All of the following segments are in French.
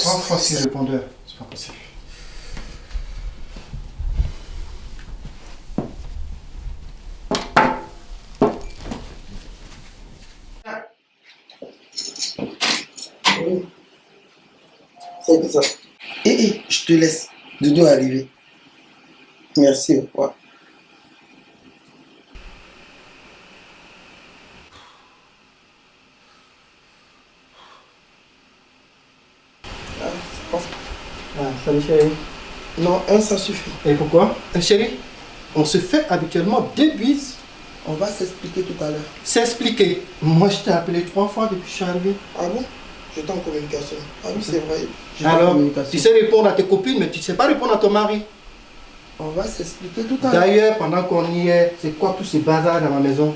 3 fois 6 répondeurs. C'est pas possible. Oui. C'est que ça. Je te laisse. Dodo est arrivé. Merci, au revoir. Salut chérie. Non, un ça suffit. Et pourquoi? Chérie, on se fait habituellement 2 bises. On va s'expliquer tout à l'heure. S'expliquer. Moi je t'ai appelé 3 fois depuis que je suis arrivé. Ah bon? J'étais en communication. Ah oui, c'est vrai. J'étais en Alors, communication. tu sais répondre à tes copines, mais tu ne sais pas répondre à ton mari. On va s'expliquer tout à l'heure. D'ailleurs, pendant qu'on y est, c'est quoi tous ces bazars dans ma maison?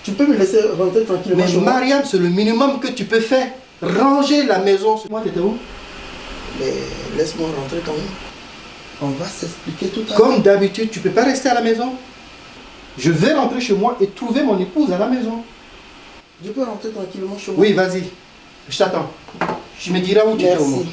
Tu peux me laisser rentrer tranquillement Mais chez moi? Mariam, c'est le minimum que tu peux faire. Ranger la maison. Moi, t'étais où? Mais laisse-moi rentrer quand même. On va s'expliquer tout à l'heure. Comme d'habitude, tu peux pas rester à la maison. Je vais rentrer chez moi et trouver mon épouse à la maison. Je peux rentrer tranquillement chez moi? Oui, vas-y. Je t'attends. Tu me diras où tu es au Merci. moment.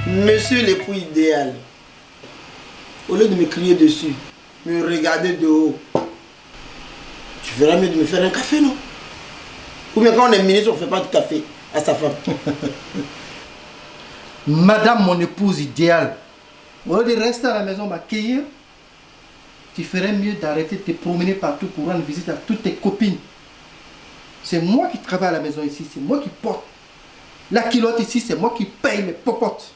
Monsieur l'époux idéal, au lieu de me crier dessus, me regarder de haut, tu feras mieux de me faire un café, non? Ou bien quand on est ministre, on ne fait pas de café à sa femme. Madame, mon épouse idéale, au lieu de rester à la maison m'accueillir, tu ferais mieux d'arrêter de te promener partout pour rendre visite à toutes tes copines. C'est moi qui travaille à la maison ici, c'est moi qui porte. La culotte ici, c'est moi qui paye les popotes.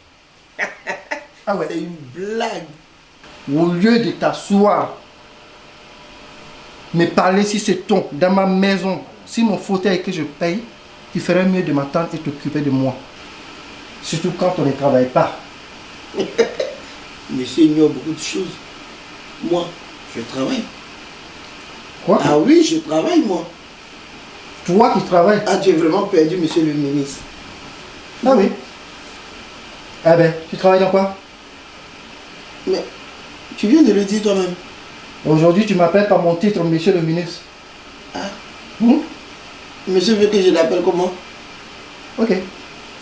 Ah ouais. C'est une blague. Au lieu de t'asseoir, me parler si c'est ton, dans ma maison, si mon fauteuil que je paye, tu ferais mieux de m'attendre et t'occuper de moi. Surtout quand on ne travaille pas. Monsieur ignore beaucoup de choses. Moi, je travaille. Quoi? Ah oui, je travaille, moi. Toi qui travailles? Ah, tu es vraiment perdu, monsieur le ministre. Ah oui. Ah ben, tu travailles dans quoi? Mais tu viens de le dire toi-même. Aujourd'hui, tu m'appelles par mon titre, monsieur le ministre. Ah. Monsieur veut que je l'appelle comment? Ok,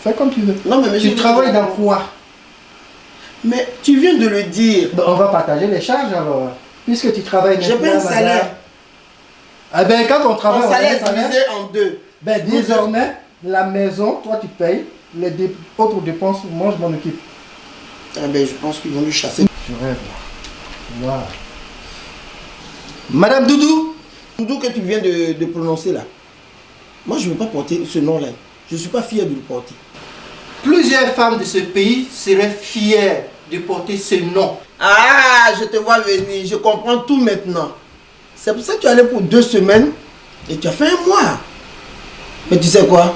fais comme tu veux. Non, mais monsieur... Tu travailles dans quoi? Mais tu viens de le dire. Ben, on va partager les charges alors. Puisque tu travailles j'ai pas un salaire. Ah ben, quand on travaille, mon salaire est divisé en deux. Ben, désormais, la maison, toi tu payes. Les autres dépenses, moi je m'en occupe. Ah ben, je pense qu'ils vont lui chasser. Je rêve. Voilà. Madame Doudou. Doudou que tu viens de prononcer là. Moi, je ne veux pas porter ce nom-là. Je ne suis pas fier de le porter. Plusieurs femmes de ce pays seraient fières de porter ce nom. Ah, je te vois venir. Je comprends tout maintenant. C'est pour ça que tu es allé pour 2 semaines et tu as fait 1 mois. Mais tu sais quoi?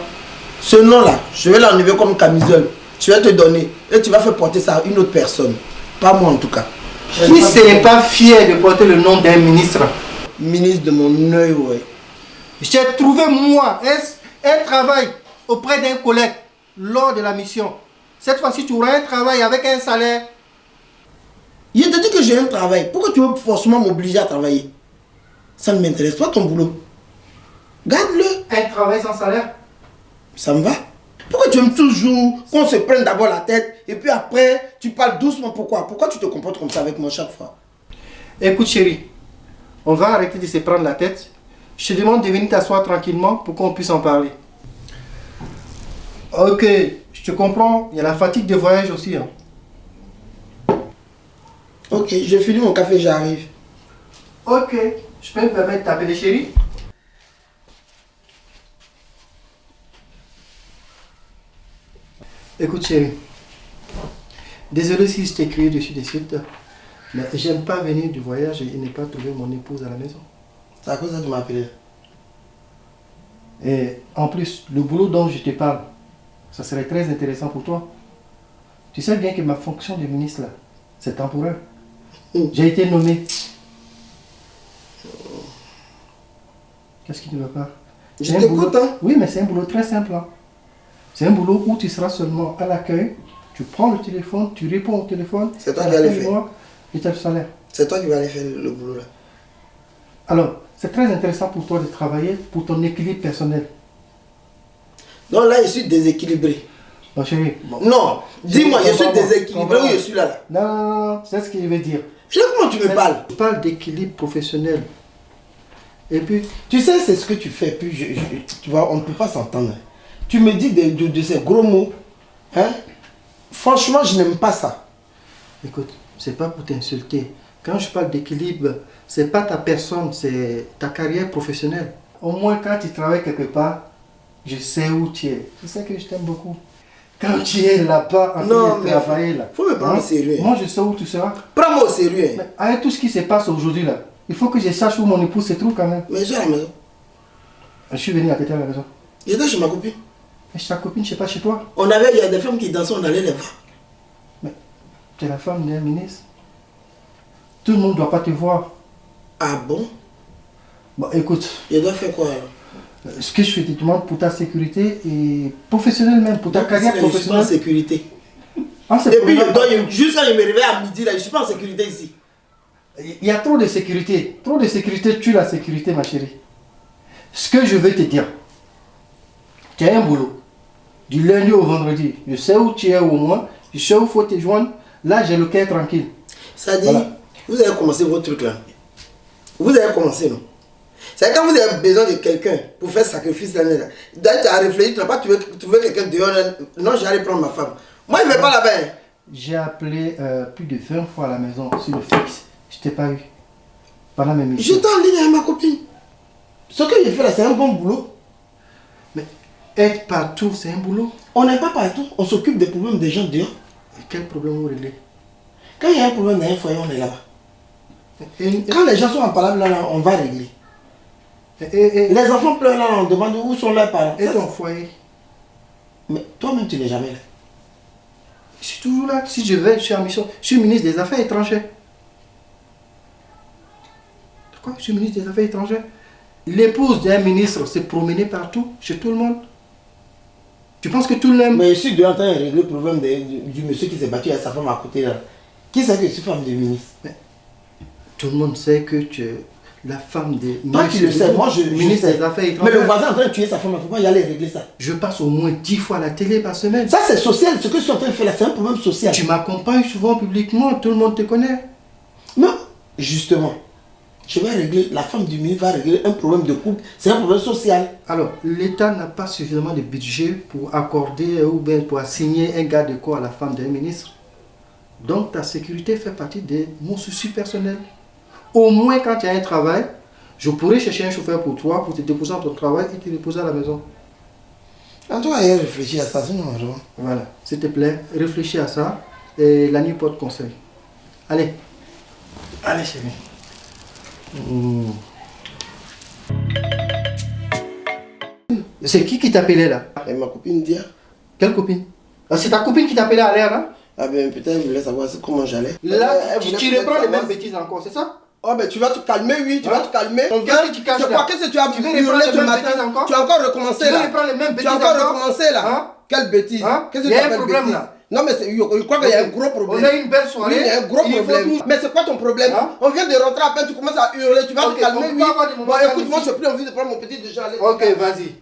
Ce nom-là, je vais l'enlever comme camisole. Je vais te donner et tu vas faire porter ça à une autre personne. Pas moi en tout cas. Qui ne serait pas fier de porter le nom d'un ministre? Ministre de mon œil, ouais. J'ai trouvé moi un travail auprès d'un collègue lors de la mission. Cette fois-ci, tu auras un travail avec un salaire. Je te dis que j'ai un travail. Pourquoi tu veux forcément m'obliger à travailler? Ça ne m'intéresse pas ton boulot. Garde-le. Un travail sans salaire? Ça me va. Pourquoi tu aimes toujours qu'on se prenne d'abord la tête et puis après tu parles doucement? Pourquoi tu te comportes comme ça avec moi chaque fois? Écoute chérie, on va arrêter de se prendre la tête. Je te demande de venir t'asseoir tranquillement pour qu'on puisse en parler. Ok, je te comprends, il y a la fatigue de voyage aussi. Hein. Ok, je finis mon café, j'arrive. Ok, je peux me permettre de t'appeler chérie? Écoute chérie, désolé si je t'ai crié dessus de suite, mais j'aime pas venir du voyage et ne pas trouver mon épouse à la maison. C'est à cause de ça que tu m'as appelé. Et en plus, le boulot dont je te parle, ça serait très intéressant pour toi. Tu sais bien que ma fonction de ministre là, c'est temporaire. J'ai été nommé. Qu'est-ce qui ne va pas? Je t'écoute, hein? Oui, mais c'est un boulot très simple. Hein. C'est un boulot où tu seras seulement à l'accueil, tu prends le téléphone, tu réponds au téléphone, c'est toi qui as le fait. Et tu as le salaire. C'est toi qui vas aller faire le boulot là. Alors, c'est très intéressant pour toi de travailler pour ton équilibre personnel. Donc là, je suis déséquilibré. Mon chéri. Non, dis-moi, je suis déséquilibré ou je suis là. Non, c'est ce que je veux dire. Je sais comment tu me parles. Je parle d'équilibre professionnel. Et puis, tu sais, c'est ce que tu fais. Puis tu vois, on ne peut pas s'entendre. Tu me dis de ces gros mots. Hein? Franchement, je n'aime pas ça. Écoute, c'est pas pour t'insulter. Quand je parle d'équilibre, c'est pas ta personne, c'est ta carrière professionnelle. Au moins, quand tu travailles quelque part, je sais où tu es. C'est ça que je t'aime beaucoup. Quand tu es là-bas en train de travailler là. Faut me prendre au sérieux. Moi, je sais où tu seras. Prends-moi au sérieux. Mais avec tout ce qui se passe aujourd'hui là, il faut que je sache où mon épouse se trouve quand même. Mais je suis à la maison. Je suis venu à côté de la maison. J'étais chez ma copine. Mais chez ta copine, je sais pas chez toi. Il y a des femmes qui dansaient, on allait les voir. Mais tu es la femme d'un ministre. Tout le monde ne doit pas te voir. Ah bon? Bon, écoute. Je dois faire quoi alors? Ce que je te demande pour ta sécurité et professionnelle même, pour ta carrière professionnelle. Je suis pas en sécurité. Ah, et puis, juste quand je me réveille à midi, là, je ne suis pas en sécurité ici. Il y a trop de sécurité. Trop de sécurité tue la sécurité, ma chérie. Ce que je veux te dire, tu as un boulot. Du lundi au vendredi. Je sais où tu es au moins. Je sais où il faut te joindre. Là, j'ai le cœur tranquille. Ça dit, voilà. Vous avez commencé votre truc là. Vous avez commencé, non? C'est quand vous avez besoin de quelqu'un pour faire sacrifice l'année là. D'ailleurs, tu as réfléchi, tu n'as pas trouvé quelqu'un dehors. Non, j'allais prendre ma femme. Moi, je ne vais pas là-bas. J'ai appelé plus de 20 fois à la maison sur le fixe. Je t'ai pas eu. Pendant mes missions. J'étais en ligne avec ma copine. Ce que j'ai fait là, c'est un bon boulot. Mais être partout, c'est un boulot. On n'est pas partout. On s'occupe des problèmes des gens dehors. Et quel problème vous réglez? Quand il y a un problème dans un foyer, on est là-bas. Quand les gens sont en parole là, on va régler. Les enfants pleurent là, on demande où sont leurs parents. Et ton foyer? Mais toi-même, tu n'es jamais là. Je suis toujours là. Si je vais, je suis en mission. Je suis ministre des Affaires étrangères. Pourquoi je suis ministre des Affaires étrangères? L'épouse d'un ministre s'est promenée partout, chez tout le monde. Tu penses que tout le monde... Mais je suis en train de régler le problème du monsieur qui s'est battu à sa femme à côté là. Qui sait que je suis femme de ministre? Mais tout le monde sait que tu es la femme de... Toi tu le sais, moi je ministre des Affaires étrangères. Mais le voisin est en train de tuer sa femme, il ne faut pas y aller régler ça. Je passe au moins 10 fois à la télé par semaine. Ça c'est social, ce que je suis en train de faire là, c'est un problème social. Tu m'accompagnes souvent publiquement, tout le monde te connaît. Non, justement. Je vais régler, la femme du ministre va régler un problème de couple, c'est un problème social. Alors, l'État n'a pas suffisamment de budget pour accorder ou bien pour assigner un garde de corps à la femme d'un ministre. Donc, ta sécurité fait partie de mon souci personnel. Au moins, quand tu as un travail, je pourrais chercher un chauffeur pour toi, pour te déposer à ton travail et te déposer à la maison. En tout cas, il réfléchir à ça, sinon vraiment. Voilà, s'il te plaît, réfléchis à ça et la nuit porte conseil. Allez, allez chérie. C'est qui t'appelait là? Et ma copine Dia. Quelle copine? Ah, c'est ta copine qui t'appelait à l'air là? Ah ben peut-être elle voulait savoir comment j'allais. Là, tu reprends les mêmes bêtises encore, c'est ça? Oh ben tu vas te calmer, oui, tu vas te calmer. Qu'est-ce que tu caches là? Qu'est-ce que tu as Tu veux reprendre les mêmes bêtises encore? Tu as encore recommencé là. Tu veux reprendre les mêmes bêtises encore? Tu as encore recommencé là. Quelle bêtise? Qu'est-ce que tu as un problème là? Non mais je crois qu'il y a un gros problème. On a une belle soirée. Oui, il y a un gros problème. Mais c'est quoi ton problème? On vient de rentrer à peine, tu commences à hurler, tu vas te calmer, oui. Bon écoute, moi je n'ai plus envie de prendre mon petit déjeuner. Ok, vas-y.